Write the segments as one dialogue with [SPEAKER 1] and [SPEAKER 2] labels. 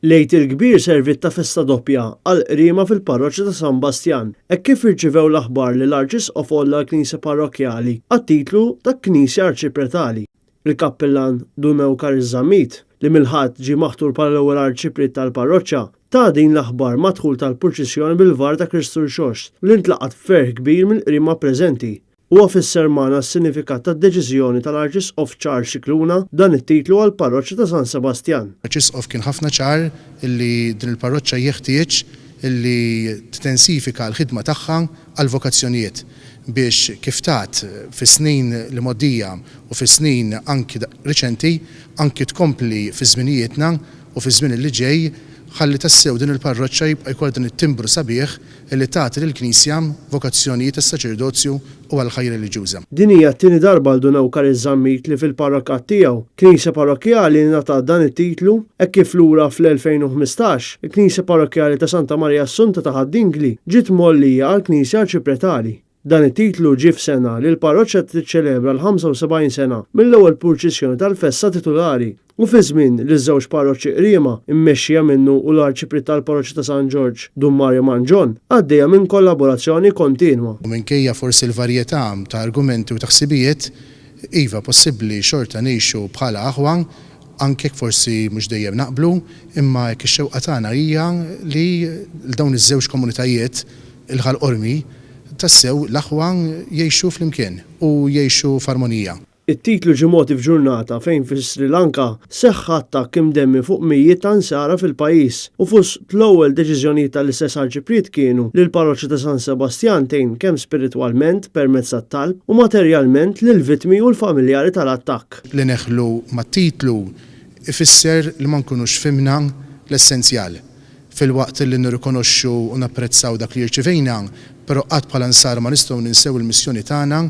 [SPEAKER 1] Lejt il-Kbir servit ta' festa doppja għal qriema fil-parroċċja ta' San Bastjan, hekk kif irċevew l-aħbar li l-Arċisqof Olla l-Knisja Parrokjali għat-titlu ta' Knisja Arċipretali. Il-Kappellan Dumew Karizzamit li mill-ħadd ġie maħtur bħala l-ewwel arċipret tal-parroċċja ta' din l-aħbar madħul tal-purċissjoni bil-var ta' Kristu l-Xost li ntlaqat ferħ kbir mill-qriema preżenti. Huwa fissermana s-sinifikat tad-deċiżjoni tal-Arċisqof ċar Xikluna dan it-titlu għall parroċċja ta' San Sebastian.
[SPEAKER 2] Arċisqof kien ħafna ċar illi din il-parroċċja jeħtieġ illi tintensifika l-ħidma tagħha għal vokazzjonijiet biex kif tat fis-snin li moddija u fis-snin anki riċenti anki tkompli fi żminijietna u fi żmien li ġej ħalli tassew din il-parroċċja jibqa' jkoll din it-timbru sabiħ illi tagħti lill-Knisja vokazzjonijiet tas-saċerdozju u għall-ħajja reliġjuża.
[SPEAKER 1] Din hija t-tieni darba l Dumew Karizzamit li fil-parrokkat tiegħu Knisja Parrokjali ngħatat dan it-titlu hekk kif lura fl-2015 il-Knisja Parrokjali ta' Santa Marija Assunta ta' Ħaddingli ġiet mollija għall-Knisja Arċipretali. Dan it-titlu ġie f'sena li l-parroċċja tiċċelebra l-75 sena mill-ewwel purċissjoni tal-festa titolari u fi żmien li ż-żewġ parroċċji qriema mmexxija minnu u l-Arċipret tal-Parroċċja ta' San Ġorġ Dun Mario Manġon għaddejja minn kollaborazzjoni kontinwa.
[SPEAKER 2] Minkejja forsi l-varjetà ta' argumenti u taħsibijiet iva possibbli xorta ngħixu bħala aħwa anke forsi mhux dejjem naqblu imma jekk ix-xewqa tagħna hija li dawn iż-żewġ komunitajiet il-ħalqormi tassew l-aħwa jgħixu flimkien u jgħixu f'armonija.
[SPEAKER 1] It-titlu ġie mogħti f'ġurnata fejn fi Sri Lanka seħħ attakk imdemmi fuq mijiet ta' nsara fil-pajjiż u fost l-ewwel deċiżjonijiet tal-istess arċipret kienu li l-parroċċja ta' San Sebastian tgħin kemm spiritwalment permezz tat-talb u materjalment lill-vittmi u l-familjari tal-attakk.
[SPEAKER 2] Li neħlu mat-titlu ifisser li ma nkunux fimna l-essenzjal fil-waqt li nirrikonoxxu u napprezzaw dak li rċivejna, però qatt bħala nsar ma nistgħu ninsew il-missjoni tagħna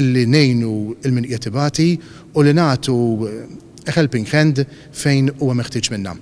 [SPEAKER 2] illi ngħinu l-min qiegħed ibati u li nagħtu a helping hand fejn huwa meħtieġ minnha.